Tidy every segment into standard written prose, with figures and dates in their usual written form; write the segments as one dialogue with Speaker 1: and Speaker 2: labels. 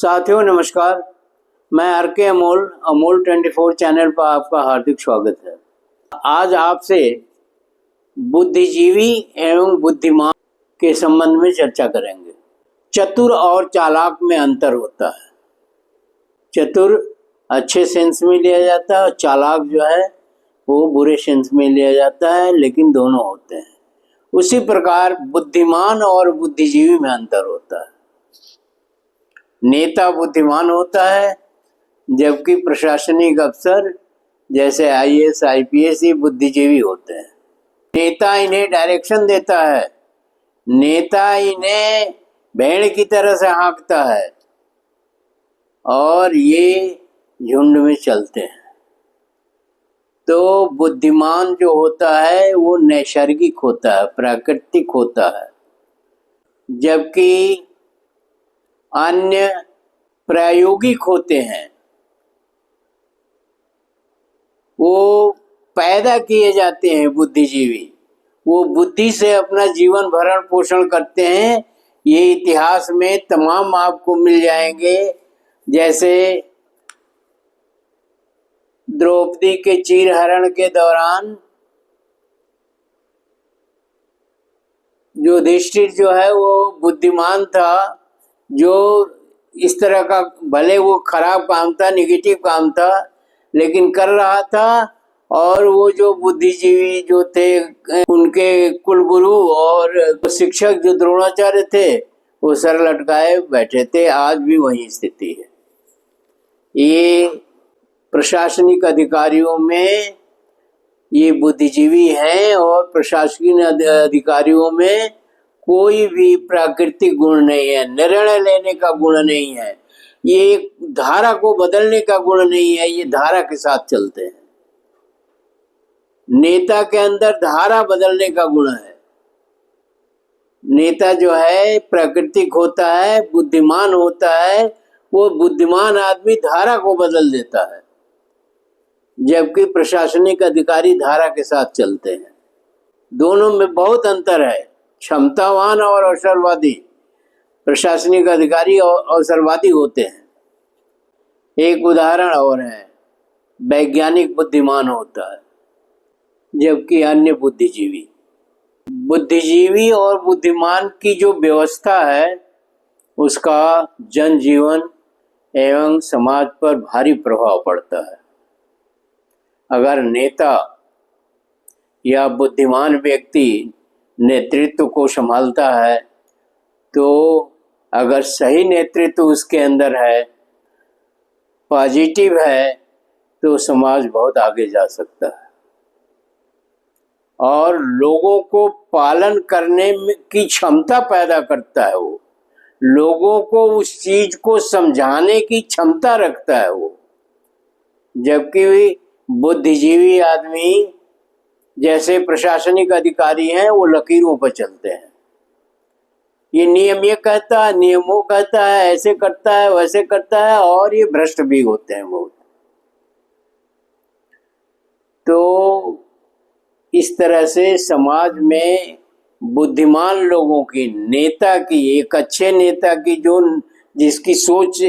Speaker 1: साथियों नमस्कार। मैं आर के अमोल अमोल 24 चैनल पर आपका हार्दिक स्वागत है। आज आपसे बुद्धिजीवी एवं बुद्धिमान के संबंध में चर्चा करेंगे। चतुर और चालाक में अंतर होता है। चतुर अच्छे सेंस में लिया जाता है और चालाक जो है वो बुरे सेंस में लिया जाता है, लेकिन दोनों होते हैं। उसी प्रकार बुद्धिमान और बुद्धिजीवी में अंतर होता है। नेता बुद्धिमान होता है, जबकि प्रशासनिक अफसर जैसे आईएएस आईपीएस ये बुद्धिजीवी होते हैं। नेता इन्हें डायरेक्शन देता है, नेता इन्हें भेड़ की तरह से हाँकता है और ये झुंड में चलते हैं। तो बुद्धिमान जो होता है वो नैसर्गिक होता है, प्राकृतिक होता है, जबकि अन्य प्रायोगिक होते हैं, वो पैदा किए जाते हैं। बुद्धिजीवी वो बुद्धि से अपना जीवन भरण पोषण करते हैं। ये इतिहास में तमाम आपको मिल जाएंगे, जैसे द्रौपदी के चीरहरण के दौरान युधिष्ठिर जो है वो बुद्धिमान था, जो इस तरह का भले वो खराब काम था, निगेटिव काम था, लेकिन कर रहा था। और वो जो बुद्धिजीवी जो थे, उनके कुलगुरु और शिक्षक जो द्रोणाचार्य थे, वो सर लटकाए बैठे थे। आज भी वही स्थिति है। ये प्रशासनिक अधिकारियों में ये बुद्धिजीवी हैं और प्रशासनिक अधिकारियों में कोई भी प्राकृतिक गुण नहीं है, निर्णय लेने का गुण नहीं है, ये धारा को बदलने का गुण नहीं है, ये धारा के साथ चलते हैं। नेता के अंदर धारा बदलने का गुण है। नेता जो है प्राकृतिक होता है, बुद्धिमान होता है। वो बुद्धिमान आदमी धारा को बदल देता है, जबकि प्रशासनिक अधिकारी धारा के साथ चलते हैं। दोनों में बहुत अंतर है। क्षमतावान और अवसरवादी, प्रशासनिक अधिकारी और अवसरवादी होते हैं। एक उदाहरण और है, वैज्ञानिक बुद्धिमान होता है, जबकि अन्य बुद्धिजीवी। बुद्धिजीवी और बुद्धिमान की जो व्यवस्था है उसका जनजीवन एवं समाज पर भारी प्रभाव पड़ता है। अगर नेता या बुद्धिमान व्यक्ति नेतृत्व को संभालता है, तो अगर सही नेतृत्व उसके अंदर है, पॉजिटिव है, तो समाज बहुत आगे जा सकता है और लोगों को पालन करने की क्षमता पैदा करता है। वो लोगों को उस चीज को समझाने की क्षमता रखता है वो। जबकि बुद्धिजीवी आदमी जैसे प्रशासनिक अधिकारी हैं, वो लकीरों पर चलते हैं। ये नियम ये कहता है, नियम वो कहता है, ऐसे करता है, वैसे करता है, और ये भ्रष्ट भी होते हैं बहुत। तो इस तरह से समाज में बुद्धिमान लोगों की, नेता की, एक अच्छे नेता की जो जिसकी सोच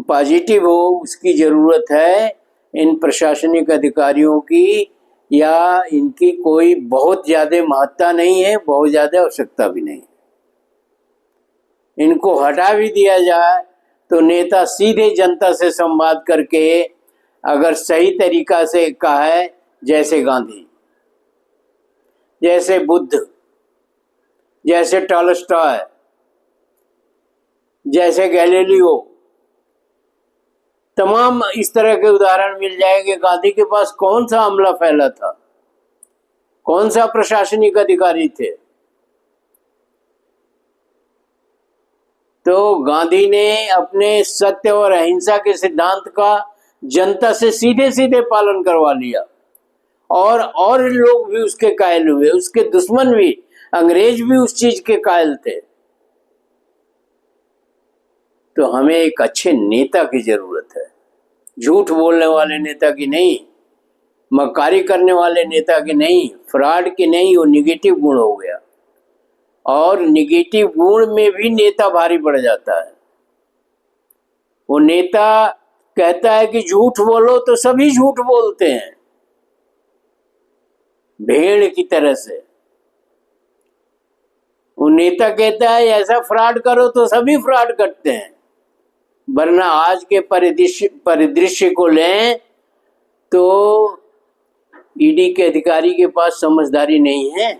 Speaker 1: पॉजिटिव हो, उसकी जरूरत है। इन प्रशासनिक अधिकारियों की या इनकी कोई बहुत ज्यादा महत्ता नहीं है, बहुत ज्यादा आवश्यकता भी नहीं। इनको हटा भी दिया जाए तो नेता सीधे जनता से संवाद करके अगर सही तरीका से कहा है, जैसे गांधी, जैसे बुद्ध, जैसे टॉलस्टॉय, जैसे गैलीलियो, तमाम इस तरह के उदाहरण मिल जाएंगे। गांधी के पास कौन सा अमला फैला था, कौन सा प्रशासनिक अधिकारी थे? तो गांधी ने अपने सत्य और अहिंसा के सिद्धांत का जनता से सीधे सीधे पालन करवा लिया और लोग भी उसके कायल हुए, उसके दुश्मन भी, अंग्रेज भी उस चीज के कायल थे। तो हमें एक अच्छे नेता की जरूरत है, झूठ बोलने वाले नेता की नहीं, मक्कारी करने वाले नेता की नहीं, फ्रॉड की नहीं। वो निगेटिव गुण हो गया, और निगेटिव गुण में भी नेता भारी पड़ जाता है। वो नेता कहता है कि झूठ बोलो तो सभी झूठ बोलते हैं, भेड़ की तरह से। वो नेता कहता है ऐसा फ्रॉड करो तो सभी फ्रॉड करते हैं। वरना आज के परिदृश्य को लें तो ईडी के अधिकारी के पास समझदारी नहीं है,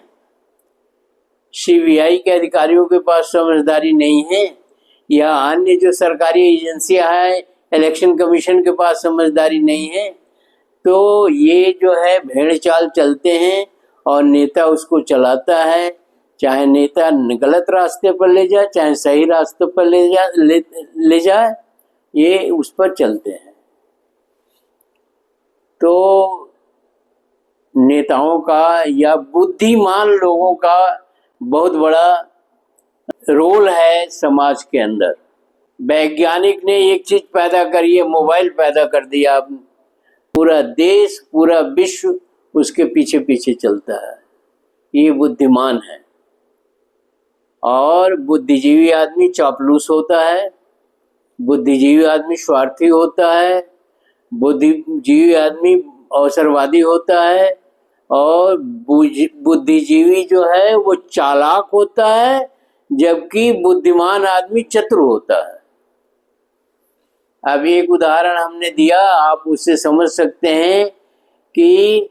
Speaker 1: सीबीआई के अधिकारियों के पास समझदारी नहीं है, या अन्य जो सरकारी एजेंसियां हैं, इलेक्शन कमीशन के पास समझदारी नहीं है। तो ये जो है भेड़ चाल चलते हैं और नेता उसको चलाता है। चाहे नेता गलत रास्ते पर ले जाए, चाहे सही रास्ते पर ले जाए, ये उस पर चलते हैं। तो नेताओं का या बुद्धिमान लोगों का बहुत बड़ा रोल है समाज के अंदर। वैज्ञानिक ने एक चीज पैदा करी है, मोबाइल पैदा कर दिया, पूरा देश पूरा विश्व उसके पीछे पीछे चलता है। ये बुद्धिमान है। और बुद्धिजीवी आदमी चापलूस होता है, बुद्धिजीवी आदमी स्वार्थी होता है, बुद्धिजीवी आदमी अवसरवादी होता है, और बुद्धिजीवी जो है वो चालाक होता है, जबकि बुद्धिमान आदमी चतुर होता है। अब एक उदाहरण हमने दिया, आप उससे समझ सकते हैं कि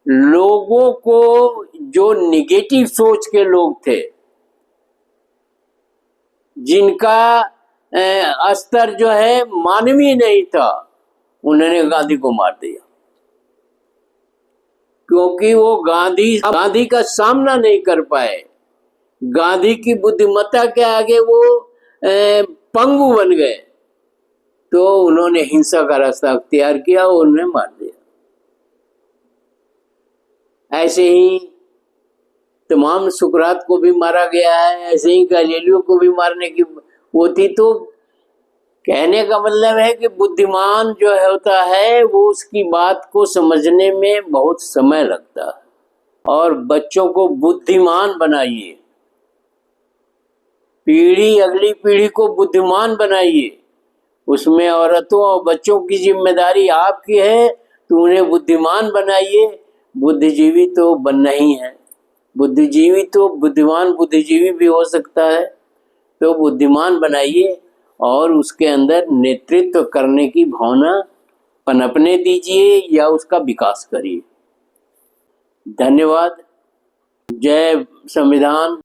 Speaker 1: लोगों को, जो निगेटिव सोच के लोग थे, जिनका स्तर जो है मानवीय नहीं था, उन्होंने गांधी को मार दिया, क्योंकि वो गांधी का सामना नहीं कर पाए। गांधी की बुद्धिमत्ता के आगे वो पंगु बन गए, तो उन्होंने हिंसा का रास्ता अख्तियार किया और उन्हें मार दिया। ऐसे ही तमाम सुकरात को भी मारा गया है, ऐसे ही गैलीलियो को भी मारने की वो थी। तो कहने का मतलब है कि बुद्धिमान जो होता है वो उसकी बात को समझने में बहुत समय लगता है। और बच्चों को बुद्धिमान बनाइए, अगली पीढ़ी को बुद्धिमान बनाइए। उसमें औरतों और बच्चों की जिम्मेदारी आपकी है, तो उन्हें बुद्धिमान बनाइए। बुद्धिजीवी तो बनना ही है, बुद्धिजीवी तो बुद्धिमान बुद्धिजीवी भी हो सकता है। तो बुद्धिमान बनाइए और उसके अंदर नेतृत्व करने की भावना पनपने दीजिए या उसका विकास करिए। धन्यवाद। जय संविधान।